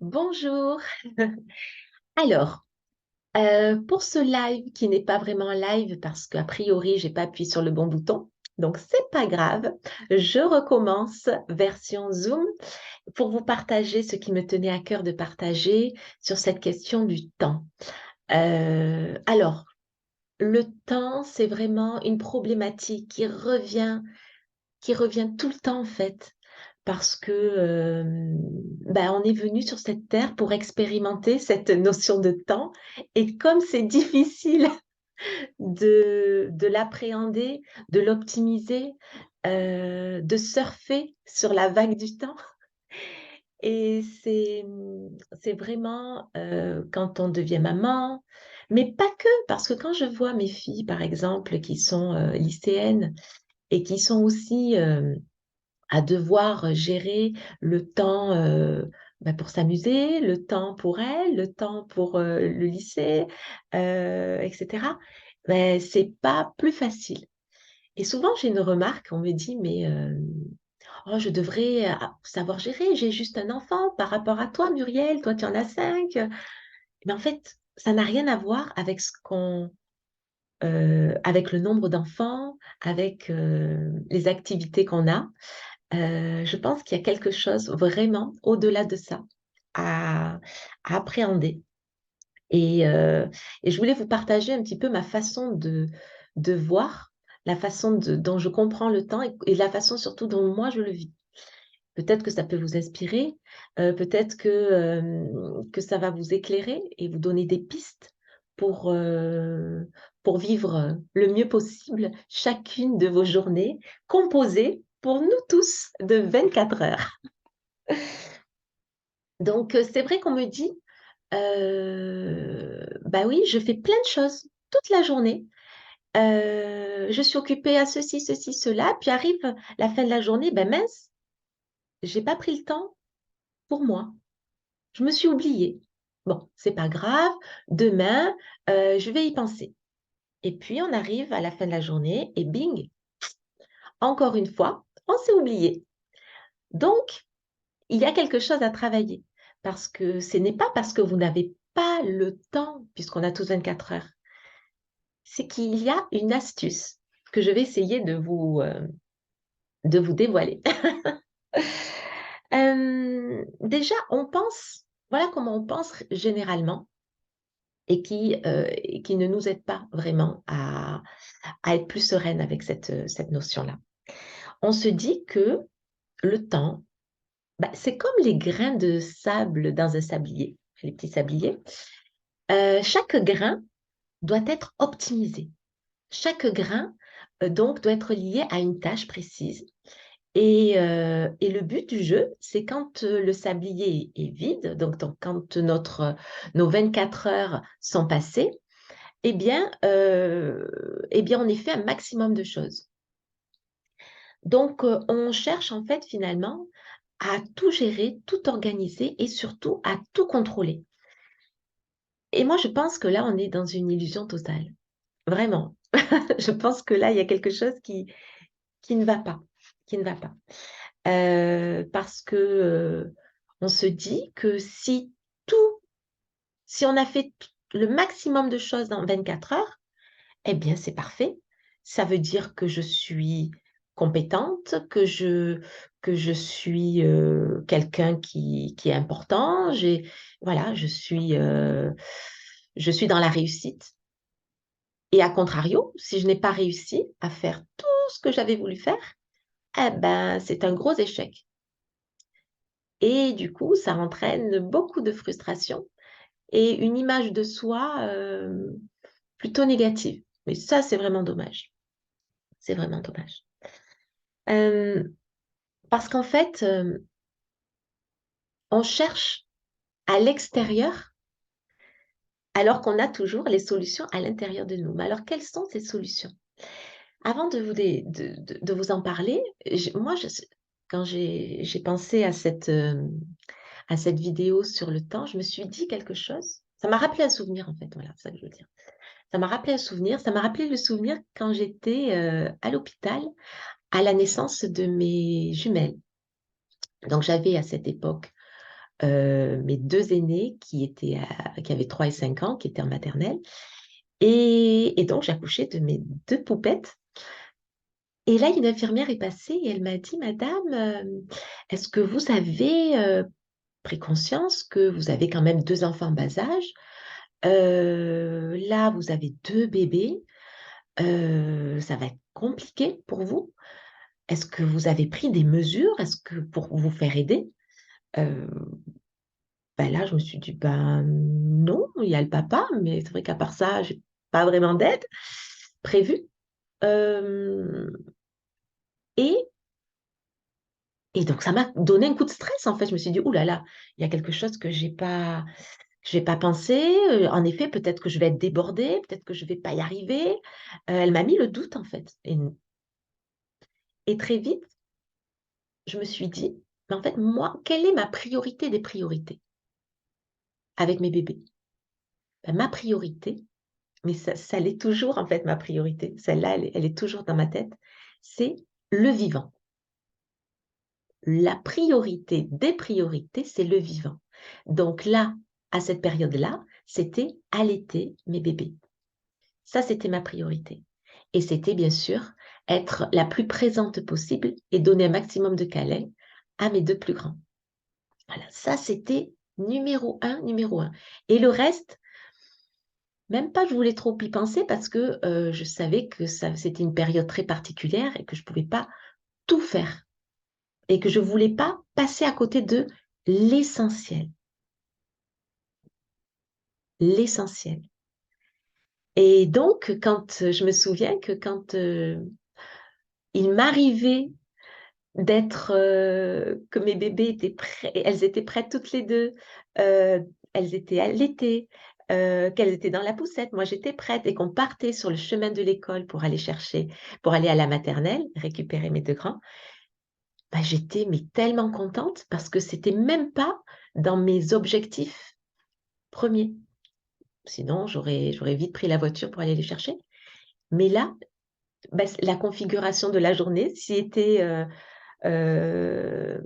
Bonjour. Alors, pour ce live qui n'est pas vraiment un live parce qu'a priori, j'ai pas appuyé sur le bon bouton, donc c'est pas grave. Je recommence version Zoom pour vous partager ce qui me tenait à cœur de partager sur cette question du temps. Alors, le temps, c'est vraiment une problématique qui revient tout le temps en fait, parce que on est venu sur cette terre pour expérimenter cette notion de temps. Et comme c'est difficile de l'appréhender, de l'optimiser, de surfer sur la vague du temps. Et c'est vraiment quand on devient maman, mais pas que, parce que quand je vois mes filles, par exemple, qui sont lycéennes et qui sont aussi à devoir gérer le temps pour s'amuser, le temps pour elle, le temps pour le lycée, etc. C'est pas plus facile. Et souvent, j'ai une remarque, on me dit, mais oh, je devrais savoir gérer, j'ai juste un enfant par rapport à toi, Muriel, toi tu en as cinq. Mais en fait, ça n'a rien à voir avec avec le nombre d'enfants, avec les activités qu'on a. Je pense qu'il y a quelque chose vraiment au-delà de ça à, à appréhender. Et, euh, et je voulais vous partager un petit peu ma façon de voir, la façon dont je comprends le temps et la façon surtout dont moi je le vis. Peut-être que ça peut vous inspirer, peut-être que ça va vous éclairer et vous donner des pistes pour, euh, pour vivre le mieux possible chacune de vos journées, composées pour nous tous de 24 heures. Donc, c'est vrai qu'on me dit, bah oui, je fais plein de choses toute la journée. Je suis occupée à ceci, ceci, cela. Puis arrive la fin de la journée, ben mince, j'ai pas pris le temps pour moi. Je me suis oubliée. Bon, c'est pas grave. Demain, je vais y penser. Et puis, on arrive à la fin de la journée et bing, encore une fois, on s'est oublié. Donc, il y a quelque chose à travailler parce que ce n'est pas parce que vous n'avez pas le temps, puisqu'on a tous 24 heures, c'est qu'il y a une astuce que je vais essayer de vous dévoiler. Déjà, on pense, voilà comment on pense généralement et qui ne nous aide pas vraiment à être plus sereine avec cette notion-là. On se dit que le temps, c'est comme les grains de sable dans un sablier, les petits sabliers. Chaque grain doit être optimisé. Chaque grain, donc, doit être lié à une tâche précise. Et le but du jeu, c'est quand le sablier est vide, donc quand nos 24 heures sont passées, on y fait un maximum de choses. Donc, on cherche en fait finalement à tout gérer, tout organiser et surtout à tout contrôler. Et moi, je pense que là, on est dans une illusion totale. Vraiment. Je pense que là, il y a quelque chose qui ne va pas, qui ne va pas. Parce que on se dit que si on a fait le maximum de choses dans 24 heures, eh bien, c'est parfait. Ça veut dire que je suis compétente, que je suis quelqu'un qui est important. Voilà, je suis dans la réussite. Et à contrario, si je n'ai pas réussi à faire tout ce que j'avais voulu faire, eh ben, c'est un gros échec. Et du coup, ça entraîne beaucoup de frustration et une image de soi plutôt négative. Mais ça, c'est vraiment dommage. C'est vraiment dommage. Euh, Parce qu'en fait, on cherche à l'extérieur alors qu'on a toujours les solutions à l'intérieur de nous. Mais alors, quelles sont ces solutions? Avant de vous en parler, quand j'ai pensé à cette vidéo sur le temps, je me suis dit quelque chose. Ça m'a rappelé un souvenir, en fait. Voilà, c'est ça que je veux dire. Ça m'a rappelé un souvenir. Ça m'a rappelé le souvenir quand j'étais à l'hôpital à la naissance de mes jumelles. Donc, j'avais à cette époque mes deux aînés qui avaient 3 et 5 ans, qui étaient en maternelle. Et donc, j'ai accouché de mes deux poupettes. Et là, une infirmière est passée et elle m'a dit, Madame, est-ce que vous avez pris conscience que vous avez quand même deux enfants en bas âge? Là, vous avez deux bébés. Ça va être compliqué pour vous. Est-ce que vous avez pris des mesures? Est-ce que pour vous faire aider? Euh, Ben là, je me suis dit, ben non, il y a le papa, mais c'est vrai qu'à part ça, j'ai pas vraiment d'aide prévue. Euh, et, et donc, ça m'a donné un coup de stress, en fait. Je me suis dit, ouh là là, il y a quelque chose que j'ai pas pensé. En effet, peut-être que je vais être débordée, peut-être que je vais pas y arriver. Elle m'a mis le doute, en fait. Et très vite, je me suis dit, mais en fait, moi, quelle est ma priorité des priorités avec mes bébés? Ben, ma priorité, mais ça l'est toujours en fait ma priorité, celle-là, elle est toujours dans ma tête, c'est le vivant. La priorité des priorités, c'est le vivant. Donc là, à cette période-là, c'était allaiter mes bébés. Ça, c'était ma priorité. Et c'était bien sûr être la plus présente possible et donner un maximum de câlins à mes deux plus grands. Voilà, ça, c'était numéro un, numéro un. Et le reste, même pas, je voulais trop y penser parce que je savais que c'était une période très particulière et que je ne pouvais pas tout faire et que je ne voulais pas passer à côté de l'essentiel. L'essentiel. Et donc, je me souviens que quand il m'arrivait que mes bébés étaient prêts, elles étaient prêtes toutes les deux, euh, elles étaient allaitées, qu'elles étaient dans la poussette, moi j'étais prête et qu'on partait sur le chemin de l'école pour aller à la maternelle, récupérer mes deux grands, bah, j'étais mais tellement contente parce que c'était même pas dans mes objectifs premiers. Sinon, j'aurais vite pris la voiture pour aller les chercher. Mais là, bah, la configuration de la journée s'y euh,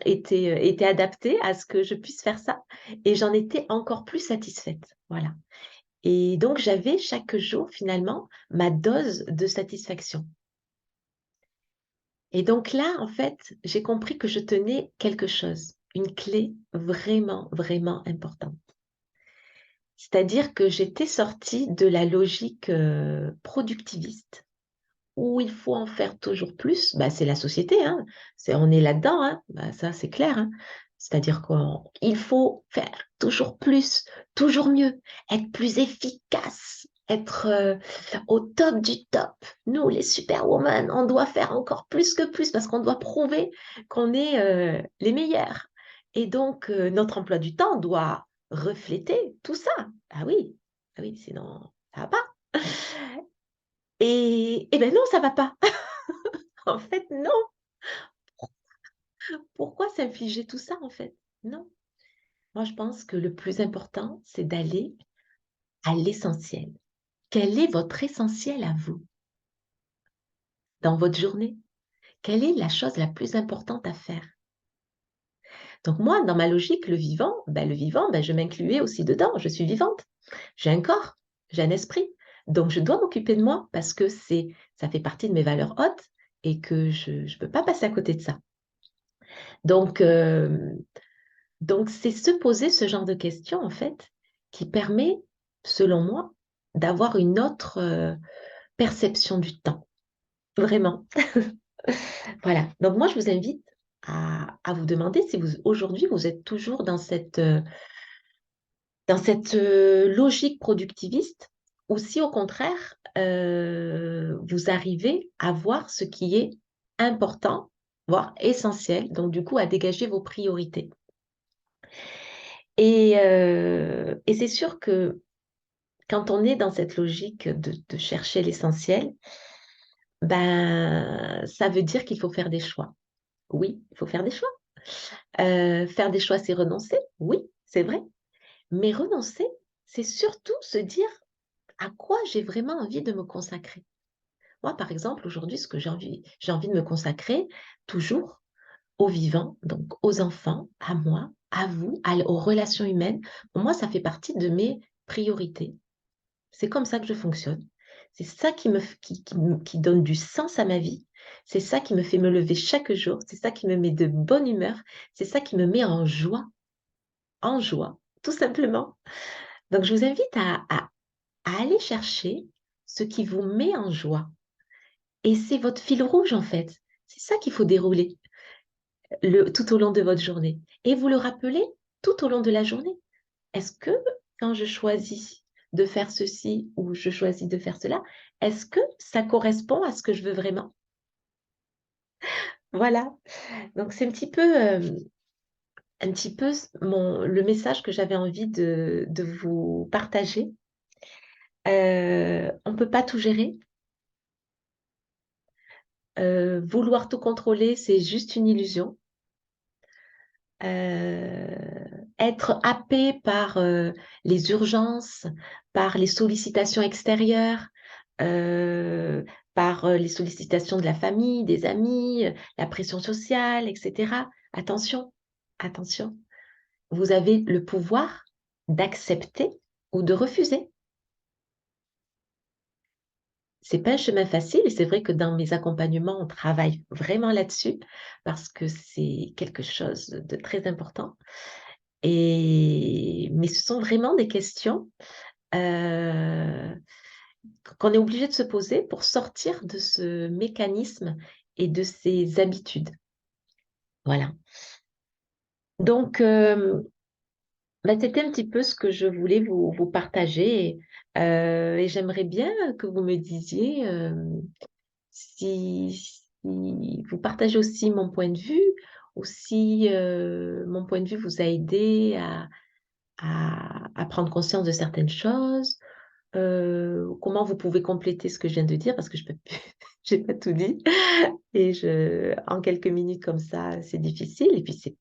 était adaptée à ce que je puisse faire ça. Et j'en étais encore plus satisfaite. Voilà. Et donc, j'avais chaque jour, finalement, ma dose de satisfaction. Et donc là, en fait, j'ai compris que je tenais quelque chose, une clé vraiment, vraiment importante. C'est-à-dire que j'étais sortie de la logique productiviste où il faut en faire toujours plus. Bah, c'est la société, hein. On est là-dedans, hein. Bah, ça c'est clair, hein. C'est-à-dire qu'il faut faire toujours plus, toujours mieux, être plus efficace, être au top du top. Nous, les superwomen, on doit faire encore plus que plus parce qu'on doit prouver qu'on est les meilleurs. Et donc, notre emploi du temps doit refléter tout ça. Ah oui, sinon, ça va pas. Et ben non, ça va pas. En fait, non. Pourquoi s'infliger tout ça, en fait? Non. Moi, je pense que le plus important, c'est d'aller à l'essentiel. Quel est votre essentiel à vous dans votre journée? Quelle est la chose la plus importante à faire? Donc moi, dans ma logique, le vivant, ben, je m'incluais aussi dedans. Je suis vivante. J'ai un corps, j'ai un esprit. Donc je dois m'occuper de moi parce que ça fait partie de mes valeurs hautes et que je ne peux pas passer à côté de ça. Donc, Donc, c'est se poser ce genre de questions, en fait, qui permet, selon moi, d'avoir une autre perception du temps. Vraiment. Voilà. Donc, moi, je vous invite à vous demander si aujourd'hui, vous êtes toujours dans cette logique productiviste ou si, au contraire, vous arrivez à voir ce qui est important, voire essentiel, donc du coup, à dégager vos priorités. Et c'est sûr que quand on est dans cette logique de chercher l'essentiel, ben, ça veut dire qu'il faut faire des choix. Oui, il faut faire des choix. Faire des choix, c'est renoncer. Oui, c'est vrai. Mais renoncer, c'est surtout se dire à quoi j'ai vraiment envie de me consacrer. Moi, par exemple, aujourd'hui, ce que j'ai envie de me consacrer toujours aux vivants, donc aux enfants, à moi, à vous, aux relations humaines. Pour moi, ça fait partie de mes priorités. C'est comme ça que je fonctionne. C'est ça qui donne du sens à ma vie. C'est ça qui me fait me lever chaque jour. C'est ça qui me met de bonne humeur. C'est ça qui me met en joie, tout simplement. Donc, je vous invite à aller chercher ce qui vous met en joie. Et c'est votre fil rouge, en fait. C'est ça qu'il faut dérouler tout au long de votre journée. Et vous le rappelez tout au long de la journée. Est-ce que quand je choisis de faire ceci ou je choisis de faire cela, est-ce que ça correspond à ce que je veux vraiment? Voilà. Donc c'est un petit peu le message que j'avais envie de vous partager. On ne peut pas tout gérer. Vouloir tout contrôler, c'est juste une illusion. Être happé par les urgences, par les sollicitations extérieures, euh, par les sollicitations de la famille, des amis, la pression sociale, etc. Attention, attention. Vous avez le pouvoir d'accepter ou de refuser. C'est pas un chemin facile et c'est vrai que dans mes accompagnements, on travaille vraiment là-dessus parce que c'est quelque chose de très important. Mais ce sont vraiment des questions euh, qu'on est obligé de se poser pour sortir de ce mécanisme et de ces habitudes. Voilà. Donc, bah, c'était un petit peu ce que je voulais vous partager. Et j'aimerais bien que vous me disiez si vous partagez aussi mon point de vue ou si mon point de vue vous a aidé à prendre conscience de certaines choses. Comment vous pouvez compléter ce que je viens de dire parce que je peux plus, j'ai pas tout dit et en quelques minutes comme ça, c'est difficile et puis c'est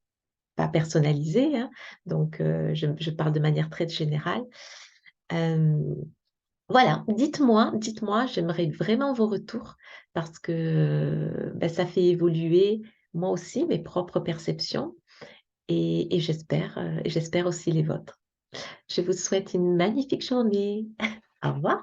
pas personnalisé, hein, donc je parle de manière très générale. Euh, voilà, dites-moi, j'aimerais vraiment vos retours parce que ben, ça fait évoluer moi aussi mes propres perceptions et j'espère aussi les vôtres. Je vous souhaite une magnifique journée. Au revoir.